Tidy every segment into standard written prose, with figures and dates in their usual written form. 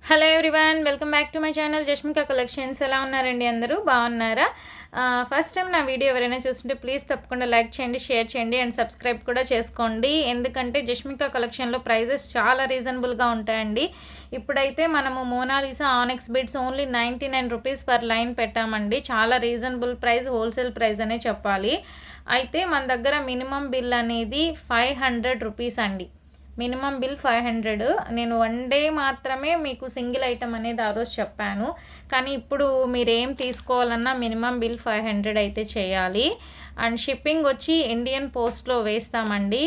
Hello everyone, welcome back to my channel Jashmika collections. ఎలా ఉన్నారండి? అందరూ బాగున్నారా? ఫస్ట్ టైం నా వీడియో ఎవరైనా చూస్తుంటే ప్లీజ్ తప్పకుండా లైక్ చేయండి, షేర్ చేయండి అండ్ సబ్స్క్రైబ్ కూడా చేసుకోండి. ఎందుకంటే జష్మిక కలెక్షన్లో ప్రైజెస్ చాలా రీజనబుల్గా ఉంటాయండి. ఇప్పుడైతే మనము మోనాలిసా ఆనెక్స్ beads only 99 rupees per line పెట్టామండి. చాలా రీజనబుల్ ప్రైస్, హోల్సేల్ ప్రైస్ అనే చెప్పాలి. అయితే మన దగ్గర మినిమం బిల్ అనేది 500 రూపీస్ అండి. Minimum bill 500. నేను వన్ డే మాత్రమే మీకు సింగిల్ ఐటమ్ అనేది ఆ రోజు చెప్పాను. కానీ ఇప్పుడు మీరు ఏం తీసుకోవాలన్నా మినిమం బిల్ 500 అయితే చేయాలి. అండ్ షిప్పింగ్ వచ్చి ఇండియన్ పోస్ట్లో వేస్తామండి.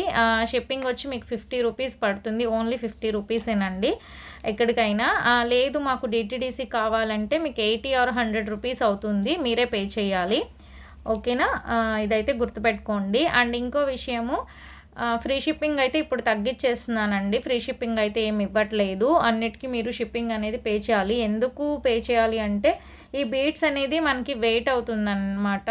షిప్పింగ్ వచ్చి మీకు 50 రూపీస్ పడుతుంది. ఓన్లీ 50 రూపీసేనండి ఎక్కడికైనా. లేదు మాకు డిటీడీసీ కావాలంటే మీకు 80 ఆర్ 100 రూపీస్ అవుతుంది, మీరే పే చేయాలి. ఓకేనా? ఇదైతే గుర్తుపెట్టుకోండి. అండ్ ఇంకో విషయము, ఫ్రీ షిప్పింగ్ అయితే ఇప్పుడు తగ్గించేస్తున్నానండి. ఫ్రీ షిప్పింగ్ అయితే ఏమి ఇవ్వట్లేదు. అన్నిటికీ మీరు షిప్పింగ్ అనేది పే చేయాలి. ఎందుకు పే చేయాలి అంటే ఈ బీడ్స్ అనేది మనకి వెయిట్ అవుతుందన్నమాట.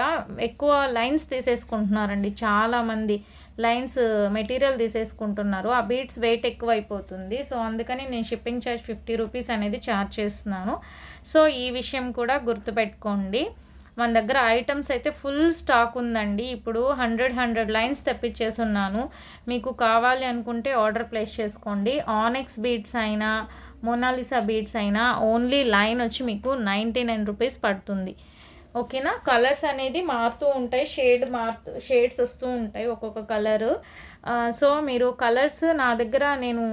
ఎక్కువ లైన్స్ తీసేసుకుంటున్నారండి చాలామంది. లైన్స్ మెటీరియల్ తీసేసుకుంటున్నారు. ఆ బీడ్స్ వెయిట్ ఎక్కువ అయిపోతుంది. సో అందుకని నేను షిప్పింగ్ ఛార్జ్ 50 రూపీస్ అనేది ఛార్జ్ చేస్తున్నాను. సో ఈ విషయం కూడా గుర్తుపెట్టుకోండి. మన దగ్గర ఐటమ్స్ అయితే ఫుల్ స్టాక్ ఉందండి. ఇప్పుడు 100 లైన్స్ తెప్పించేస్తున్నాను. మీకు కావాలి అనుకుంటే ఆర్డర్ ప్లేస్ చేసుకోండి. ఆనెక్స్ బీడ్స్ అయినా మోనాలిసా బీడ్స్ అయినా ఓన్లీ లైన్ వచ్చి మీకు 99 రూపీస్ పడుతుంది. ఓకేనా? కలర్స్ అనేది మారుతూ ఉంటాయి, షేడ్స్ వస్తూ ఉంటాయి ఒక్కొక్క కలరు. సో మీరు కలర్స్ నా దగ్గర నేను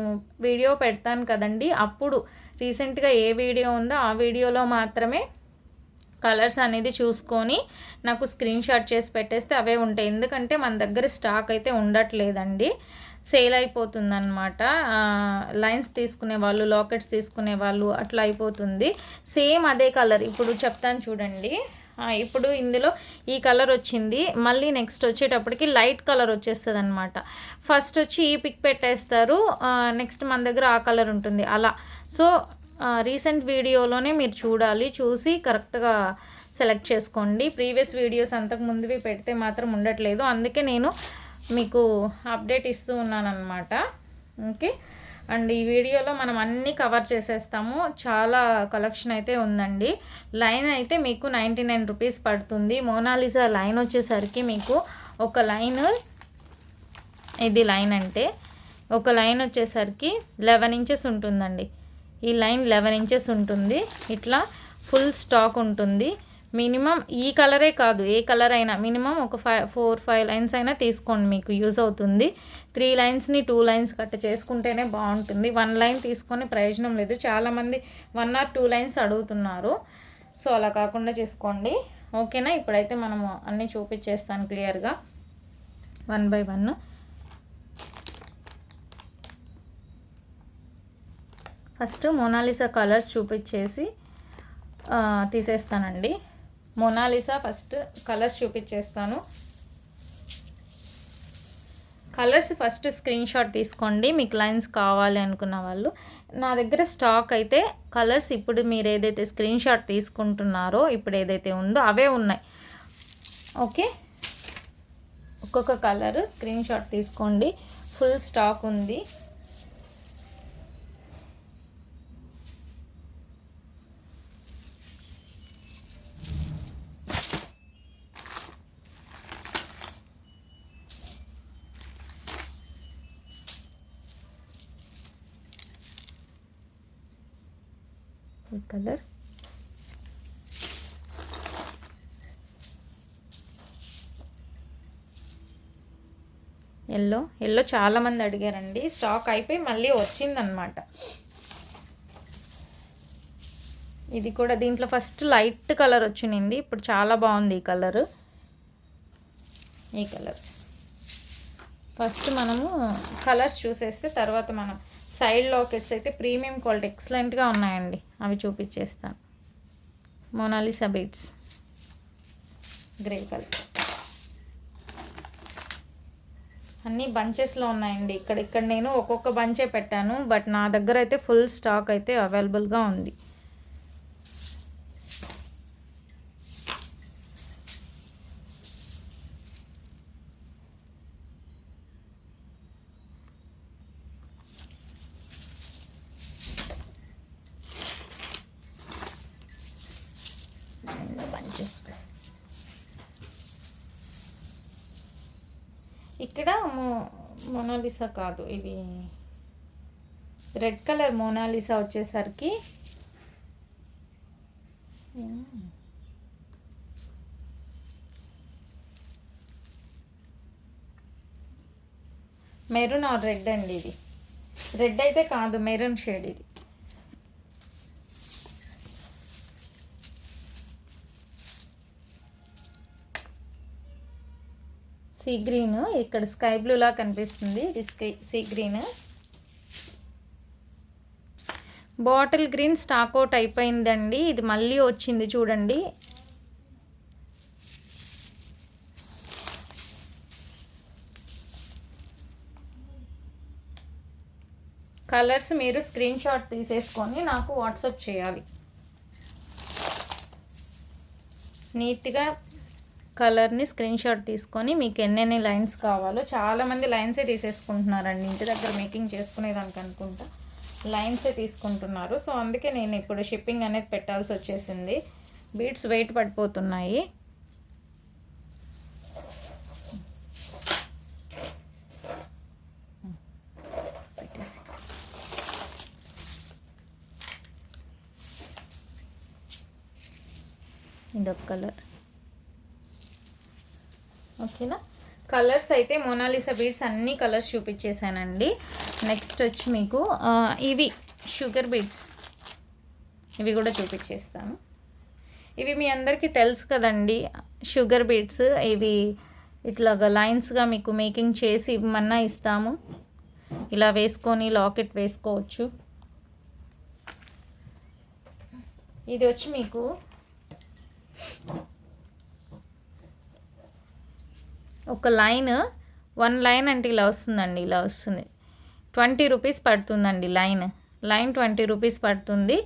వీడియో పెడతాను కదండి, అప్పుడు రీసెంట్గా ఏ వీడియో ఉందో ఆ వీడియోలో మాత్రమే కలర్స్ అనేది చూసుకొని నాకు స్క్రీన్ షాట్ చేసి పెట్టేస్తే అవే ఉంటాయి. ఎందుకంటే మన దగ్గర స్టాక్ అయితే ఉండట్లేదండి, సేల్ అయిపోతుందన్నమాట. లైన్స్ తీసుకునే వాళ్ళు, లాకెట్స్ తీసుకునే వాళ్ళు అట్లా అయిపోతుంది. సేమ్ అదే కలర్ ఇప్పుడు చెప్తాను చూడండి. ఇప్పుడు ఇందులో ఈ కలర్ వచ్చింది, మళ్ళీ నెక్స్ట్ వచ్చేటప్పటికి లైట్ కలర్ వచ్చేస్తుంది అనమాట. ఫస్ట్ వచ్చి ఈ పిక్ పెట్టేస్తారు, నెక్స్ట్ మన దగ్గర ఆ కలర్ ఉంటుంది అలా. సో రీసెంట్ వీడియోలోనే మీరు చూడాలి, చూసి కరెక్ట్గా సెలెక్ట్ చేసుకోండి. ప్రీవియస్ వీడియోస్ అంతకు ముందువి పెడితే మాత్రం ఉండట్లేదు, అందుకే నేను మీకు అప్డేట్ ఇస్తూ ఉన్నానన్నమాట. ఓకే. అండ్ ఈ వీడియోలో మనం అన్నీ కవర్ చేసేస్తాము. చాలా కలెక్షన్ అయితే ఉందండి. లైన్ అయితే మీకు 99 రూపీస్ పడుతుంది. మోనాలిసా లైన్ వచ్చేసరికి మీకు ఒక లైన్, ఇది లైన్ అంటే ఒక లైన్ వచ్చేసరికి 11 ఇంచెస్ ఉంటుందండి. ఈ లైన్ 11 ఇంచెస్ ఉంటుంది. ఇట్లా ఫుల్ స్టాక్ ఉంటుంది. మినిమం ఈ కలరే కాదు, ఏ కలర్ అయినా మినిమం ఒక 4-5 లైన్స్ అయినా తీసుకోండి, మీకు యూజ్ అవుతుంది. 3 లైన్స్ని 2 లైన్స్ కట్ చేసుకుంటేనే బాగుంటుంది. 1 లైన్ తీసుకొని ప్రయోజనం లేదు. చాలామంది 1 ఆర్ 2 లైన్స్ అడుగుతున్నారు. సో అలా కాకుండా చేసుకోండి. ఓకేనా? ఇప్పుడైతే మనము అన్నీ చూపించేస్తాను క్లియర్గా 1 బై 1. ఫస్ట్ మోనాలిసా కలర్స్ చూపించేసి తీసేస్తానండి. మోనాలిసా ఫస్ట్ కలర్స్ చూపించేస్తాను. కలర్స్ ఫస్ట్ స్క్రీన్ షాట్ తీసుకోండి మీకు లైన్స్ కావాలి అనుకున్న వాళ్ళు. నా దగ్గర స్టాక్ అయితే కలర్స్ ఇప్పుడు మీరు ఏదైతే స్క్రీన్ షాట్ తీసుకుంటున్నారో ఇప్పుడు ఏదైతే ఉందో అవే ఉన్నాయి. ఓకే, ఒక్కొక్క కలర్ స్క్రీన్ షాట్ తీసుకోండి. ఫుల్ స్టాక్ ఉంది. ఈ కలర్, ఎల్లో చాలామంది అడిగారండి. స్టాక్ అయిపోయి మళ్ళీ వచ్చిందనమాట. ఇది కూడా దీంట్లో ఫస్ట్ లైట్ కలర్ వచ్చింది, ఇప్పుడు చాలా బాగుంది ఈ కలర్. ఈ కలర్ ఫస్ట్ మనము కలర్స్ చూసేస్తే తర్వాత మనం సైడ్ లాకెట్స్ అయితే ప్రీమియం క్వాలిటీ ఎక్సలెంట్గా ఉన్నాయండి, అవి చూపించేస్తాను. మోనాలిసా బీడ్స్ గ్రే కలర్ అన్నీ బంచెస్లో ఉన్నాయండి. ఇక్కడ నేను ఒక్కొక్క బంచే పెట్టాను, బట్ నా దగ్గర అయితే ఫుల్ స్టాక్ అయితే అవైలబుల్గా ఉంది. వచ్చేసి ఇక్కడ మోనాలిసా కాదు, ఇది రెడ్ కలర్ మోనాలిసా వచ్చేసరికి మెరూన్ ఆర్ రెడ్ అండి. ఇది రెడ్ అయితే కాదు, మెరూన్ షేడ్ ఇది. సీ గ్రీన్, ఇక్కడ స్కై బ్లూ లా కనిపిస్తుంది. ఇది sea green. Bottle green stock out అయిపోయిందండి. ఇది మళ్ళీ వచ్చింది చూడండి. కలర్స్ మీరు స్క్రీన్ షాట్ తీసేసుకొని నాకు వాట్సాప్ చేయాలి. నీట్గా కలర్ని స్క్రీన్ షాట్ తీసుకొని మీకు ఎన్నెన్ని లైన్స్ కావాలో, చాలామంది లైన్సే తీసేసుకుంటున్నారండి ఇంటి దగ్గర మేకింగ్ చేసుకునేదానికి అనుకుంటా లైన్సే తీసుకుంటున్నారు. సో అందుకే నేను ఇప్పుడు షిప్పింగ్ అనేది పెట్టాల్సి వచ్చేసింది. బీడ్స్ వెయిట్ పడిపోతున్నాయి. ఇదొక కలర్. ఓకేనా, కలర్స్ అయితే మోనాలిసా బీడ్స్ అన్ని కలర్స్ చూపించేసానండి. నెక్స్ట్ వచ్చి మీకు ఇవి షుగర్ బీడ్స్, ఇవి కూడా చూపించేస్తాను. ఇవి మీ అందరికీ తెలుసు కదండి, షుగర్ బీడ్స్. ఇవి ఇట్లాగా లైన్స్గా మీకు మేకింగ్ చేసి ఇవ్వమన్నా ఇస్తాము. ఇలా వేసుకొని లాకెట్ వేసుకోవచ్చు. ఇది వచ్చి మీకు ఒక లైన్, 1 లైన్ అంటే ఇలా వస్తుందండి, ఇలా వస్తుంది. 20 రూపీస్ పడుతుందండి లైన్ 20 రూపీస్ పడుతుంది.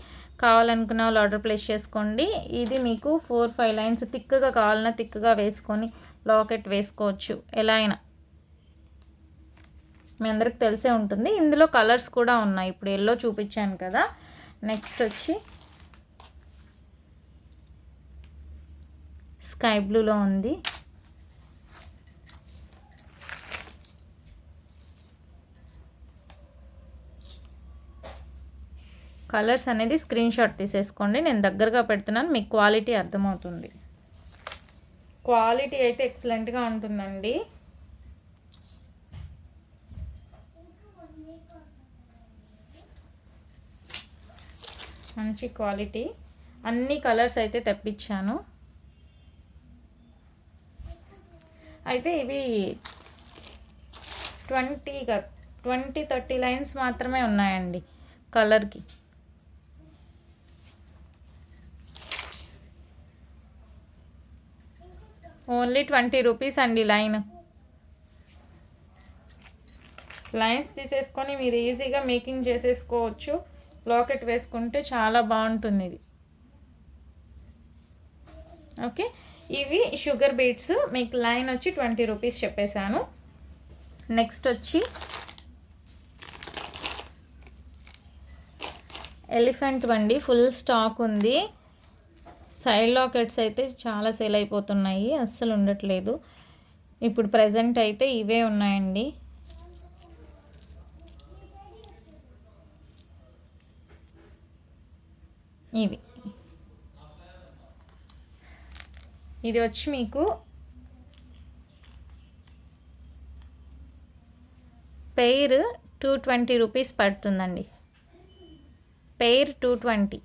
కావాలనుకున్న వాళ్ళు ఆర్డర్ ప్లేస్ చేసుకోండి. ఇది మీకు 4-5 లైన్స్ థిక్గా కావాలన్నా థిక్గా వేసుకొని లాకెట్ వేసుకోవచ్చు. ఎలా అయినా మీ అందరికి తెలిసే ఉంటుంది. ఇందులో కలర్స్ కూడా ఉన్నాయి. ఇప్పుడు ఎల్లో చూపించాను కదా. నెక్స్ట్ వచ్చి స్కై బ్లూలో ఉంది. కలర్స్ అనేది స్క్రీన్ షాట్ తీసేసుకోండి. నేను దగ్గరగా పెడుతున్నాను, మీకు క్వాలిటీ అర్థమవుతుంది. క్వాలిటీ అయితే ఎక్సలెంట్గా ఉంటుందండి. మంచి క్వాలిటీ. అన్ని కలర్స్ అయితే తెప్పించాను. అయితే ఇవి 20-30 లైన్స్ మాత్రమే ఉన్నాయండి కలర్కి. ఓన్లీ 20 రూపీస్ అండి లైన్. లైన్స్ తీసేసుకొని మీరు ఈజీగా మేకింగ్ చేసేసుకోవచ్చు. లాకెట్ వేసుకుంటే చాలా బాగుంటుంది ఇది. ఓకే, ఇవి షుగర్ బీడ్స్. మీకు లైన్ వచ్చి 20 రూపీస్ చెప్పేశాను. నెక్స్ట్ వచ్చి ఎలిఫెంట్ వండి ఫుల్ స్టాక్ ఉంది. సైడ్ లాకెట్స్ అయితే చాలా సేల్ అయిపోతున్నాయి, అస్సలు ఉండట్లేదు. ఇప్పుడు ప్రజెంట్ అయితే ఇవే ఉన్నాయండి. ఇవి, ఇది వచ్చి మీకు పెయిర్ 220 రూపీస్ పడుతుందండి. పెయిర్ 220.